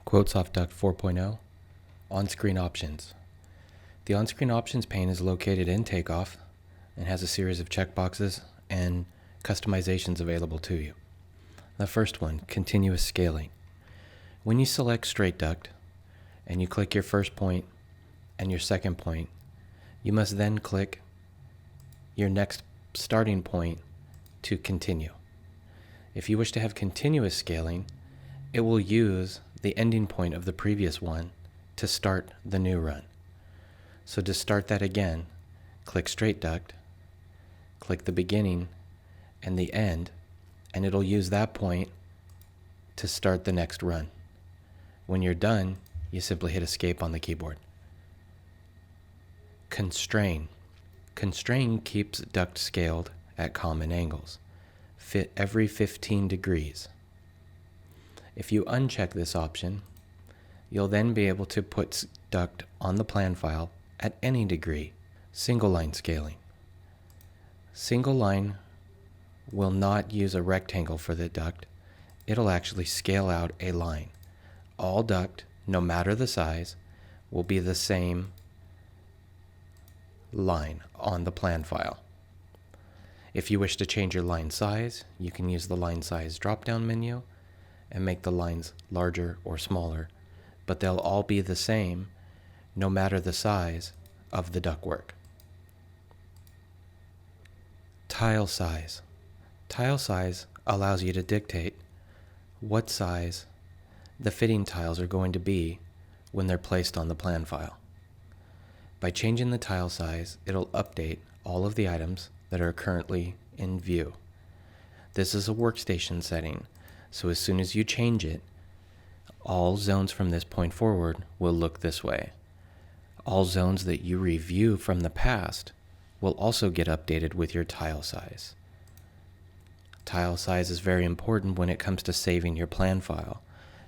QuoteSoft Duct 4.0 On-Screen Options. The on-screen options pane is located in Takeoff and has a series of checkboxes and customizations available to you. The first one, continuous scaling. When you select straight duct and you click your first point and your second point, you must then click your next starting point to continue. If you wish to have continuous scaling, it will use the ending point of the previous one to start the new run. So to start that again, click straight duct, click the beginning and the end, and it'll use that point to start the next run. When you're done, you simply hit escape on the keyboard. Constrain. Constrain keeps duct scaled at common angles, fit every 15 degrees. If you uncheck this option, you'll then be able to put duct on the plan file at any degree. Single line scaling. Single line will not use a rectangle for the duct. It'll actually scale out a line. All duct, no matter the size, will be the same line on the plan file. If you wish to change your line size, you can use the line size drop-down menu and make the lines larger or smaller, but they'll all be the same no matter the size of the ductwork. Tile size. Tile size allows you to dictate what size the fitting tiles are going to be when they're placed on the plan file. By changing the tile size, it'll update all of the items that are currently in view. This is a workstation setting, so as soon as you change it, all zones from this point forward will look this way. All zones that you review from the past will also get updated with your tile size. Tile size is very important when it comes to saving your plan file.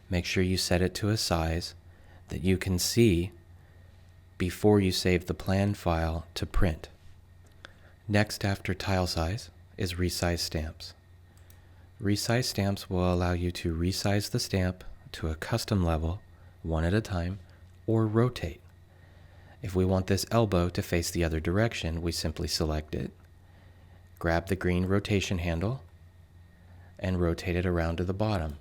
Make sure you set it to a size that you can see before you save the plan file to print. Next after tile size is resize stamps. Resize stamps will allow you to resize the stamp to a custom level, one at a time, or rotate. If we want this elbow to face the other direction, we simply select it, grab the green rotation handle, and rotate it around to the bottom.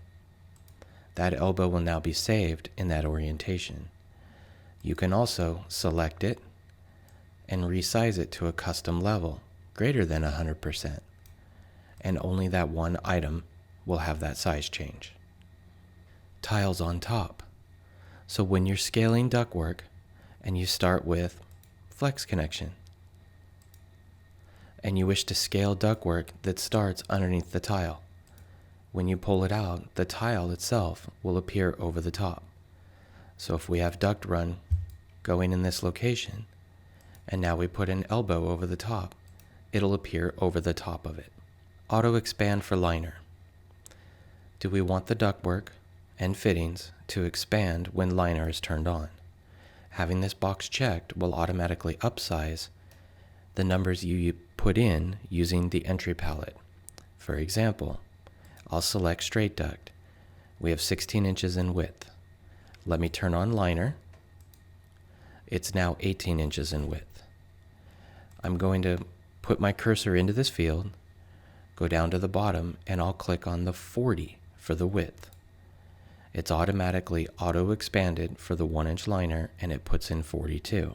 That elbow will now be saved in that orientation. You can also select it and resize it to a custom level, greater than 100%. And only that one item will have that size change. Tiles on top. So when you're scaling ductwork and you start with flex connection and you wish to scale ductwork that starts underneath the tile, when you pull it out, the tile itself will appear over the top. So if we have duct run going in this location and now we put an elbow over the top, it'll appear over the top of it. Auto expand for liner. Do we want the ductwork and fittings to expand when liner is turned on? Having this box checked will automatically upsize the numbers you put in using the entry palette. For example, I'll select straight duct. We have 16 inches in width. Let me turn on liner. It's now 18 inches in width. I'm going to put my cursor into this field, go down to the bottom, and I'll click on the 40 for the width. It's automatically auto-expanded for the 1-inch liner, and it puts in 42.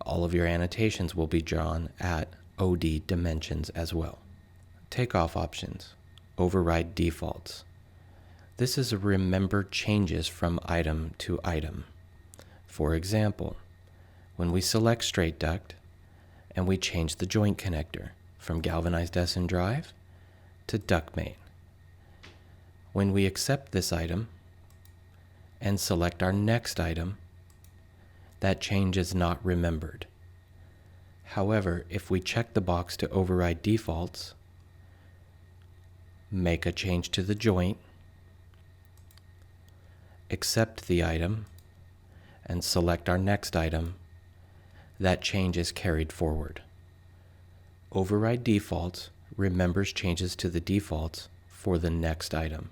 All of your annotations will be drawn at OD dimensions as well. Takeoff options. Override defaults. This is a remember changes from item to item. For example, when we select straight duct and we change the joint connector from galvanized S and drive to duct main. When we accept this item and select our next item, that change is not remembered. However, if we check the box to override defaults, make a change to the joint, accept the item, and select our next item, that change is carried forward. Override defaults remembers changes to the defaults for the next item.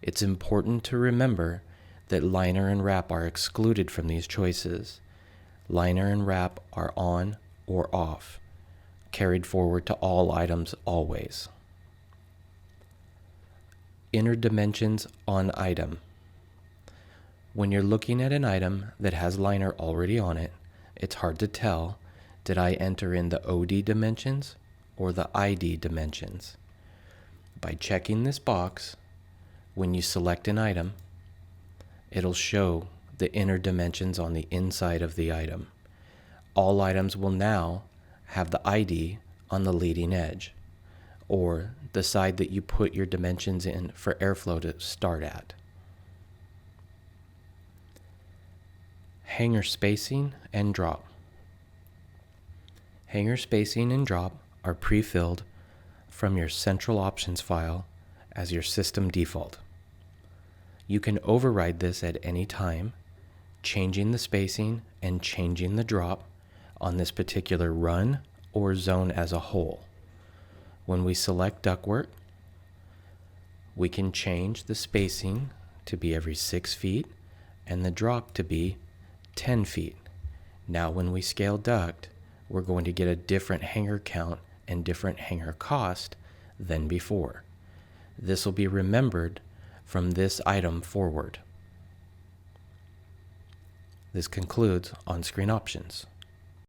It's important to remember that liner and wrap are excluded from these choices. Liner and wrap are on or off, carried forward to all items always. Inner dimensions on item. When you're looking at an item that has liner already on it, it's hard to tell, did I enter in the OD dimensions or the ID dimensions? By checking this box, when you select an item, it'll show the inner dimensions on the inside of the item. All items will now have the ID on the leading edge, or the side that you put your dimensions in for airflow to start at. Hanger spacing and drop. Hanger spacing and drop are pre-filled from your central options file as your system default. You can override this at any time, changing the spacing and changing the drop on this particular run or zone as a whole. When we select ductwork, we can change the spacing to be every 6 feet and the drop to be 10 feet. Now when we scale duct, we're going to get a different hanger count and different hanger cost than before. This will be remembered from this item forward. This concludes on-screen options.